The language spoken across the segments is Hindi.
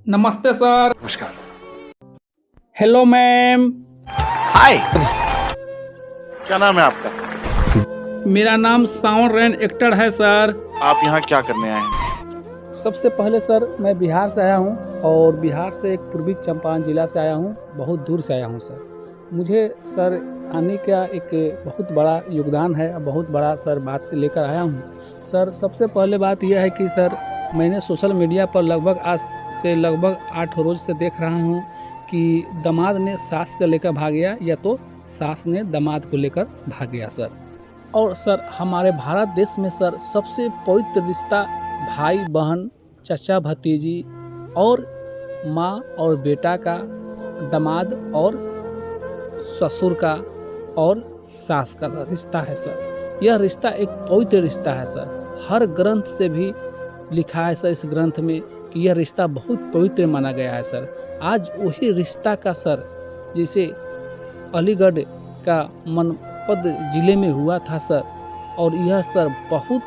नमस्ते सर। नमस्कार। Hello ma'am. हाय। क्या नाम है आपका? मेरा नाम सावन रेन एक्टर है सर। आप यहाँ क्या करने आए हैं? सबसे पहले सर मैं बिहार से आया हूँ और बिहार से एक पूर्वी चंपारण ज़िला से आया हूँ, बहुत दूर से आया हूँ सर। मुझे सर आने का एक बहुत बड़ा योगदान है, बहुत बड़ा सर बात लेकर आया हूँ सर। सबसे पहले बात यह है कि सर मैंने सोशल मीडिया पर लगभग आज से लगभग 8 रोज़ से देख रहा हूँ कि दामाद ने सास को लेकर भाग गया या तो सास ने दामाद को लेकर भाग गया सर। और सर हमारे भारत देश में सर सबसे पवित्र रिश्ता भाई बहन, चाचा भतीजी और माँ और बेटा का, दामाद और ससुर का और सास का रिश्ता है सर। यह रिश्ता एक पवित्र रिश्ता है सर। हर ग्रंथ से भी लिखा है सर इस ग्रंथ में कि यह रिश्ता बहुत पवित्र माना गया है सर। आज वही रिश्ता का सर जैसे अलीगढ़ का मनपद ज़िले में हुआ था सर, और यह सर बहुत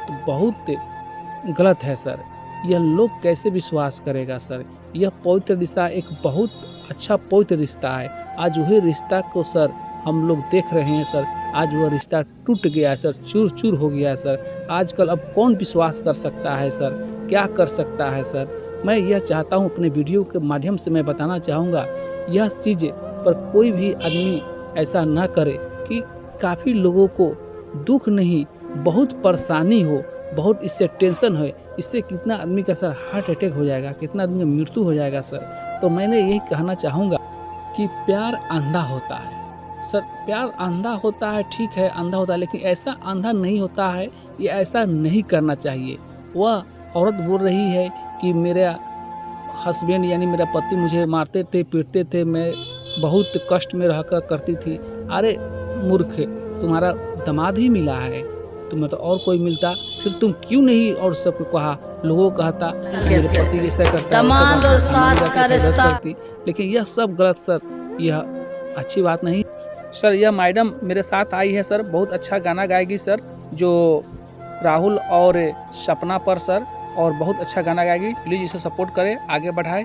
गलत है सर। यह लोग कैसे विश्वास करेगा सर। यह पवित्र रिश्ता एक बहुत अच्छा पवित्र रिश्ता है। आज वही रिश्ता को सर हम लोग देख रहे हैं सर। आज वह रिश्ता टूट गया है सर, चूर चूर हो गया है सर। आजकल अब कौन विश्वास कर सकता है सर, क्या कर सकता है सर। मैं यह चाहता हूँ अपने वीडियो के माध्यम से मैं बताना चाहूँगा यह चीज़ पर कोई भी आदमी ऐसा ना करे कि काफ़ी लोगों को दुख नहीं बहुत परेशानी हो, बहुत इससे टेंशन हो। इससे कितना आदमी का सर हार्ट अटैक हो जाएगा, कितना आदमी का मृत्यु हो जाएगा सर। तो मैंने यही कहना चाहूँगा कि प्यार अंधा होता है सर। प्यार अंधा होता है, ठीक है अंधा होता है, लेकिन ऐसा अंधा नहीं होता है। ये ऐसा नहीं करना चाहिए। वह औरत बोल रही है कि मेरा हस्बैंड यानी मेरा पति मुझे मारते थे, पीटते थे, मैं बहुत कष्ट में रहकर करती थी। अरे मूर्ख, तुम्हारा दामाद ही मिला है, तुम्हें तो और कोई मिलता फिर तुम क्यों नहीं और सबको कहा, लोगों को कहता मेरे पति ऐसा करता, दामाद और सास का रिश्ता। लेकिन यह सब गलत सर, यह अच्छी बात नहीं सर। यह मैडम मेरे साथ आई है सर, बहुत अच्छा गाना गाएगी सर, जो राहुल और सपना पर सर, और बहुत अच्छा गाना गाएगी। प्लीज़ इसे सपोर्ट करें, आगे बढ़ाएं।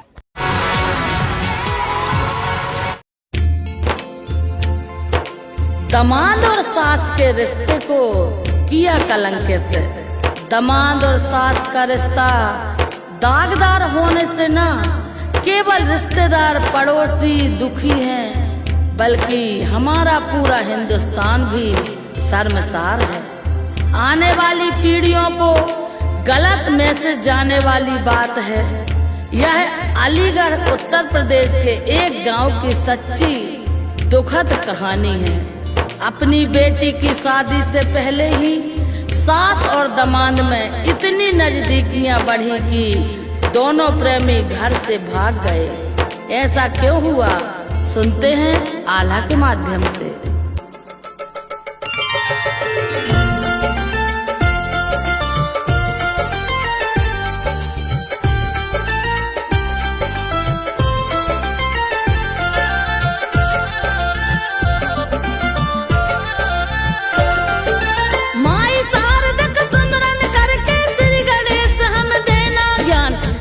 दामाद और सास के रिश्ते को किया कलंकित। दामाद और सास का रिश्ता दागदार होने से ना केवल रिश्तेदार पड़ोसी दुखी हैं, बल्कि हमारा पूरा हिंदुस्तान भी शर्मसार है। आने वाली पीढ़ियों को गलत मैसेज जाने वाली बात है। यह अलीगढ़ उत्तर प्रदेश के एक गांव की सच्ची दुखद कहानी है। अपनी बेटी की शादी से पहले ही सास और दामाद में इतनी नजदीकियां बढ़ी कि दोनों प्रेमी घर से भाग गए। ऐसा क्यों हुआ, सुनते हैं आला के माध्यम से।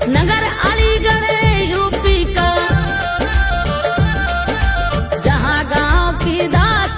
नगर अलीगढ़ यूपी का, जहाँ गांव की दास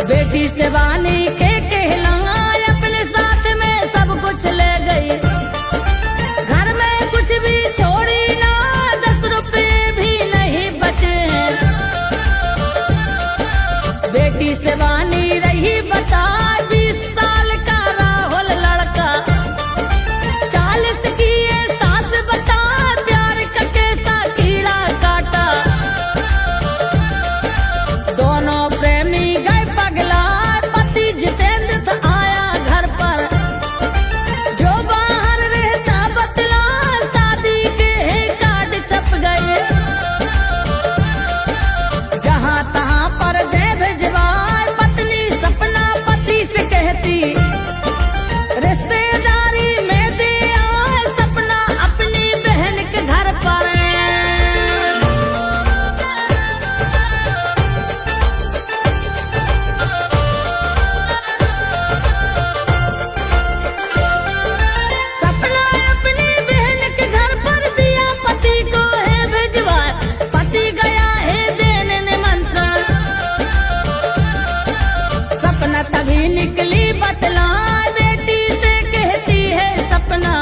बेटी से वानी के कहलाए अपने साथ में सब कुछ ले गई, घर में कुछ भी छोड़ी ना, 10 रुपए भी नहीं बचे हैं। बेटी से वानी रही बता 20 साल का राहुल लड़का, 40 की ये सास बता प्यार का कैसा कीड़ा काटा। दोनों प्रेमी गए पगला, पति जितेंद्र था आया घर पर, जो बाहर रहता बतला शादी के कार्ड छप गए। जहां तहां पर दे भिजवाए, पत्नी सपना पति से कहती, रिश्तेदारी में दे आए सपना अपनी बहन के घर पर। सपना अपनी बहन के घर पर दिया पति को है भिजवाए, पति गया है देने निमंत्रण। सपना तभी निकली बतलाए, बेटी से कहती है सपना,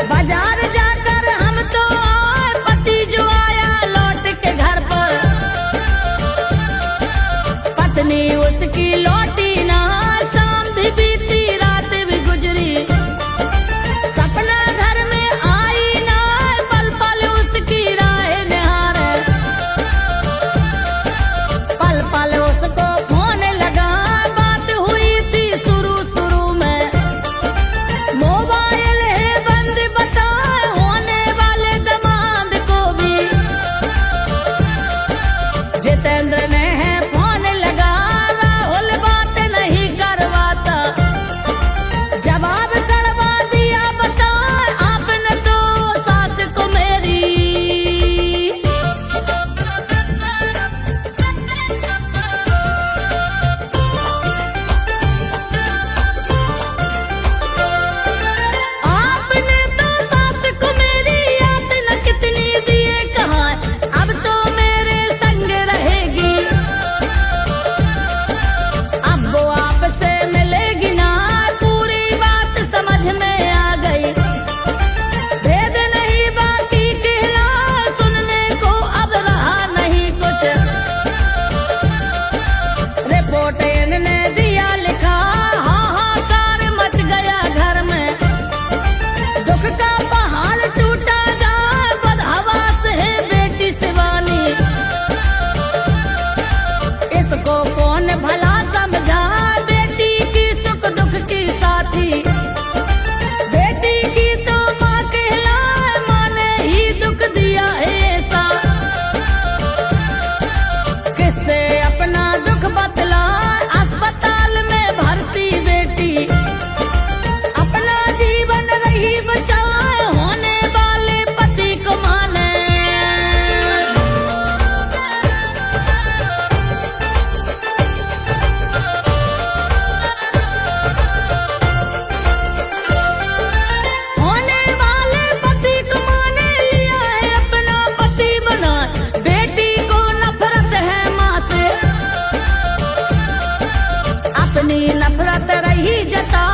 बाजार जाकर हम तो आए, पति जो आया लौट के घर पर। पत्नी उसकी लौटी ना, शाम भी बीती रात भी गुजरी, सपना घर में आई ना, पल पल उसकी राह निहारे। पल पल उसको फोन लगा, बात हुई थी शुरू शुरू में, मोबाइल है बंद बता होने वाले दामाद को भी। जितेंद्र ने है फोन लगा, राहुल बात नहीं करवाता, जवाब करवा दिया बता आपने तो सास को मेरी। आपने तो सास को मेरी याद न कितनी दिए कहाँ, अब तो मेरे संग रहेगी, अब वो आपसे मिलेगी ना, पूरी बात समझ में आ गई। भेद नहीं बाकी कहला, सुनने को अब रहा नहीं कुछ। रिपोर्ट इनने दिया लिखा, हाहाकार मच गया घर में, दुख का पहाड़ टूटा जाए, बदहवास है बेटी शिवानी। इसको कौन भला समझा, बेटी की सुख दुख की साथी, बेटी की तो माँ कहलाए, माँ ने ही दुख दिया है ऐसा। किससे अपना दुख बतला, अस्पताल में भर्ती बेटी, अपना जीवन रही बचाए, होने वाले पति को माने। होने वाले पति को माने लिया है अपना पति बना, बेटी को नफरत है माँ से, अपनी नफरत रही जता